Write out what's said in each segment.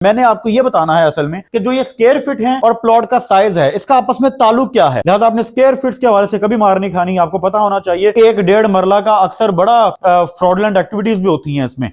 मैंने आपको ये बताना है असल में कि जो ये स्क्वायर फीट है और प्लॉट का साइज है इसका आपस में ताल्लुक क्या है। लिहाजा आपने स्क्वायर फीट के हवाले से कभी मार नहीं खानी, आपको पता होना चाहिए कि 1-1.5 मरला का अक्सर बड़ा फ्रॉडलेंट एक्टिविटीज भी होती हैं इसमें।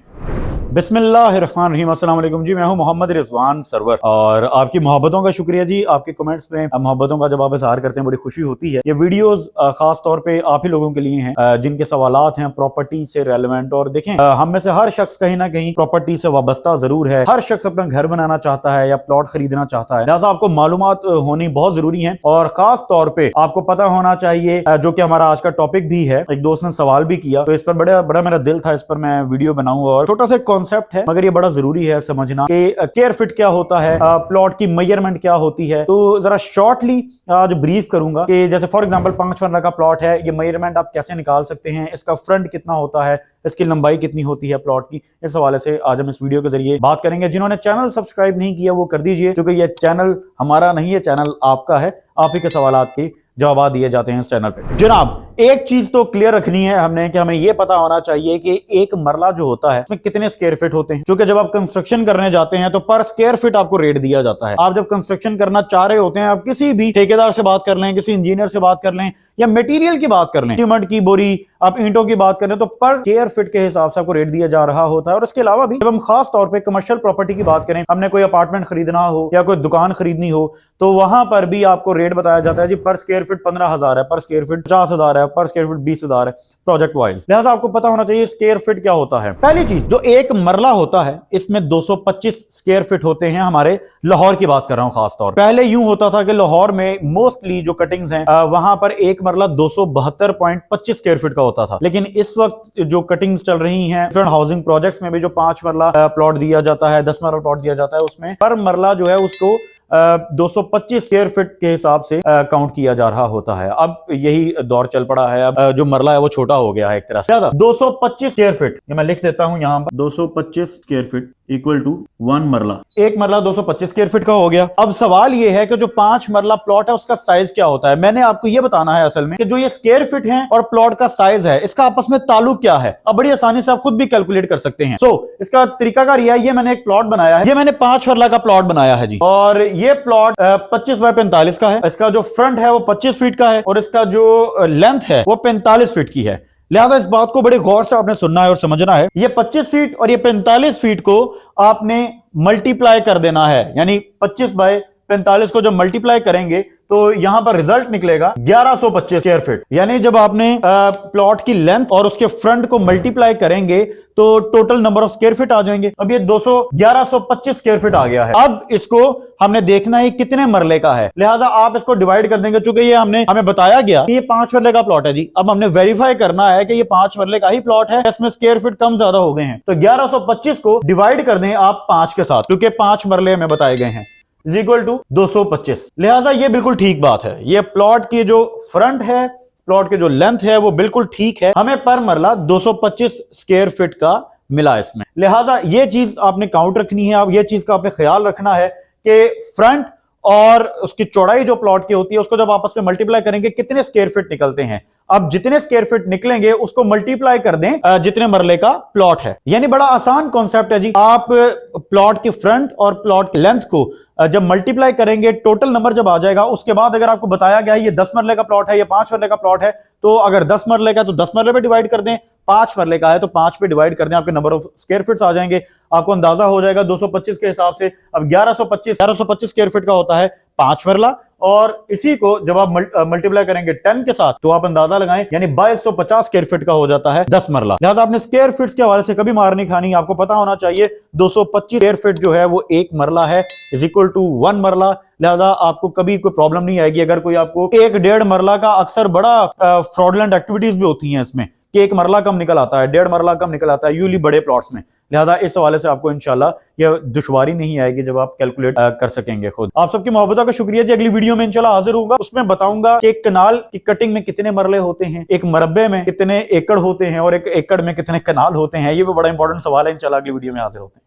बिस्मिल्लाहिर्रहमानिर्रहीम, अस्सलाम वालेकुम जी, मैं हूं मोहम्मद रिजवान सरवर और आपकी मोहब्बतों का शुक्रिया जी। आपके कमेंट्स में मोहब्बतों का जब आप इज़हार करते हैं बड़ी खुशी होती है। ये वीडियोस खास तौर पे आप ही लोगों के लिए हैं जिनके सवालात हैं प्रॉपर्टी से रेलेवेंट। और देखें, हम में से हर शख्स कहीं ना कहीं प्रॉपर्टी से वाबस्ता जरूर है। हर शख्स अपना घर बनाना चाहता है या प्लॉट खरीदना चाहता है, लिहाजा आपको मालूमात होनी बहुत जरूरी है। और खास तौर पर आपको पता होना चाहिए, जो कि हमारा आज का टॉपिक भी है। एक दोस्त ने सवाल भी किया तो इस पर बड़ा मेरा दिल था, इस पर मैं वीडियो बनाऊंगा। और छोटा सा कॉन्सेप्ट है मगर ये बड़ा जरूरी है समझना कि स्क्वायर फीट क्या होता है, प्लॉट की मेजरमेंट क्या होती है। तो जरा शॉर्टली आज ब्रीफ करूंगा कि जैसे फॉर एग्जांपल 5 मरला का प्लॉट है, ये मेजरमेंट आप कैसे निकाल सकते हैं, इसका फ्रंट कितना होता है, इसकी लंबाई कितनी होती है प्लॉट की। इस हवाले से आज हम इस वीडियो के जरिए बात करेंगे। जिन्होंने चैनल सब्सक्राइब नहीं किया वो कर दीजिए, क्योंकि ये चैनल हमारा नहीं है, चैनल आपका है। आप ही के सवालात के जवाब दिए जाते हैं इस चैनल पे। जनाब, एक चीज तो क्लियर रखनी है हमने कि हमें यह पता होना चाहिए कि एक मरला जो होता है उसमें कितने स्क्वायर फीट होते हैं। क्योंकि जब आप कंस्ट्रक्शन करने जाते हैं तो पर स्क्वायर फीट आपको रेट दिया जाता है। आप जब कंस्ट्रक्शन करना चाह रहे होते हैं, आप किसी भी ठेकेदार से बात कर लें, किसी इंजीनियर से बात कर लें या मटेरियल की बात कर लें, सीमेंट की बोरी, आप ईंटों की बात करें, तो पर स्क्वायर फीट के हिसाब से आपको रेट दिया जा रहा होता है। और इसके अलावा भी जब हम खास तौर पर कमर्शियल प्रॉपर्टी की बात करें, हमने कोई अपार्टमेंट खरीदना हो या कोई दुकान खरीदनी हो, तो वहां पर भी आपको रेट बताया जाता है जी पर स्क्वायर फीट 15,000 है, पर स्क्वायर फीट 50,000 है, पर स्क्वायर फीट 20,000 है, प्रोजेक्ट वाइज। लिहाजा आपको पता होना चाहिए स्क्वायर फीट क्या होता है। पहली चीज, जो एक मरला होता है इसमें 225 स्क्वायर फीट होते हैं। हमारे लाहौर की बात कर रहा हूं खास तौर। पहले यूं होता था कि लाहौर में मोस्टली जो कटिंग्स हैं वहां पर एक मरला 272.25 स्क्वायर फीट का होता था। लेकिन इस वक्त जो कटिंग्स चल रही हैं डिफरेंट हाउसिंग प्रोजेक्ट्स में भी, जो 5 मरला प्लॉट दिया जाता है, 10 मरला प्लॉट दिया जाता है, उसमें पर मरला जो है उसको 225 स्क्वायर फीट के हिसाब से काउंट किया जा रहा होता है। अब यही दौर चल पड़ा है, अब जो मरला है वो छोटा हो गया है एक तरह से। 225 स्क्वायर फीट, ये मैं लिख देता हूं यहां पर, 225 स्क्वायर फीट इक्वल टू 1 मरला। एक मरला 225 स्क्वायर फीट का हो गया। अब सवाल ये है कि जो 5 मरला प्लॉट है उसका साइज क्या होता है। मैंने आपको ये बताना है असल में कि जो ये स्क्वायर फीट है और प्लॉट का साइज है इसका आपस में ताल्लुक क्या है। अब बड़ी आसानी से आप खुद भी कैलकुलेट कर सकते हैं। इसका तरीकाकार यह है, ये मैंने एक प्लॉट बनाया है, ये मैंने 5 मरला का प्लॉट बनाया है जी। और ये प्लॉट 25 बाय 45 का है। इसका जो फ्रंट है वो 25 फीट का है और इसका जो लेंथ है वो 45 फीट की है। लिहाजा इस बात को बड़े गौर से आपने सुनना है और समझना है। ये 25 फीट और ये 45 फीट को आपने मल्टीप्लाई कर देना है, यानी 25 बाय 45 को जब मल्टीप्लाई करेंगे तो यहां पर रिजल्ट निकलेगा 1125 स्क्वायर फीट। यानी जब आपने प्लॉट की लेंथ और उसके फ्रंट को मल्टीप्लाई करेंगे तो total number of square feet आ जाएंगे। अब ये 1125 स्क्वायर फीट आ गया है। अब इसको हमने देखना है कितने मरले का है, लिहाजा आप इसको डिवाइड कर देंगे। चूंकि ये हमें बताया गया कि ये 5 मरले का प्लॉट है जी। अब हमने वेरीफाई करना है कि ये 5 मरले का ही प्लॉट है, इसमें स्क्वायर फीट कम ज्यादा हो गए हैं। तो 1125 को डिवाइड कर दें आप 5 के साथ, क्योंकि 5 मरले हमें बताए गए हैं, इज इक्वल टू 225। लिहाजा ये बिल्कुल ठीक बात है। ये प्लॉट की जो फ्रंट है, प्लॉट की जो लेंथ है वो बिल्कुल ठीक है। हमें पर मरला 225 स्क्वायर फीट का मिला इसमें। लिहाजा ये चीज आपने काउंट रखनी है। आप ये चीज का आपने ख्याल रखना है कि फ्रंट और उसकी चौड़ाई जो प्लॉट की होती है उसको जब आपस में मल्टीप्लाई करेंगे कितने स्क्वायर फीट निकलते हैं। अब जितने स्क्वायर फीट निकलेंगे उसको मल्टीप्लाई कर दें जितने मरले का प्लॉट है। यानी बड़ा आसान कॉन्सेप्ट है जी। आप प्लॉट की फ्रंट और प्लॉट की लेंथ को जब मल्टीप्लाई करेंगे, टोटल नंबर जब आ जाएगा, उसके बाद अगर आपको बताया गया है ये 10 मरले का प्लॉट है, ये 5 मरले का प्लॉट है, तो अगर 10 मरले का तो 10 मरले पे डिवाइड कर दें, 5 मरले का है तो 5 पे डिवाइड कर दें, आपके नंबर ऑफ स्क्वायर फीट्स आ जाएंगे। आपको अंदाजा हो जाएगा 225 के हिसाब से। अब 1125 स्क्वायर फीट का होता है 5 मरला, और इसी को जब आप मल्टीप्लाई करेंगे 10 के साथ तो आप अंदाजा लगाएं, यानी 2250 स्क्वायर फीट का हो जाता है 10 मरला। लिहाजा आपने स्क्वायर फीट्स के हवाले से कभी मार नहीं खानी, आपको पता होना चाहिए 225 स्क्वायर फीट जो है वो 1 मरला है, इज इक्वल टू 1 मरला। लिहाजा आपको कभी कोई प्रॉब्लम नहीं आएगी अगर कोई आपको 1-1.5 मरला का, अक्सर बड़ा फ्रॉडलेंट एक्टिविटीज भी होती हैं इसमें कि 1 मरला कम निकल आता है, 1.5 मरला कम निकल आता है यूजली बड़े प्लॉट्स में। लिहाजा इस हवाले से आपको इंशाल्लाह यह दुश्वारी नहीं आएगी जब आप कैलकुलेट कर सकेंगे खुद। आप सबकी मोहब्बतों का शुक्रिया जी। अगली वीडियो में इंशाल्लाह हाजिर होगा, उसमें बताऊंगा कि एक कनाल की कटिंग में कितने मरले होते हैं, एक मरबे में कितने एकड़ होते हैं और एक एकड़ में कितने कनाल होते हैं। ये भी बड़ा इंपॉर्टेंट सवाल है। इंशाल्लाह अगली वीडियो में हाजिर होते हैं।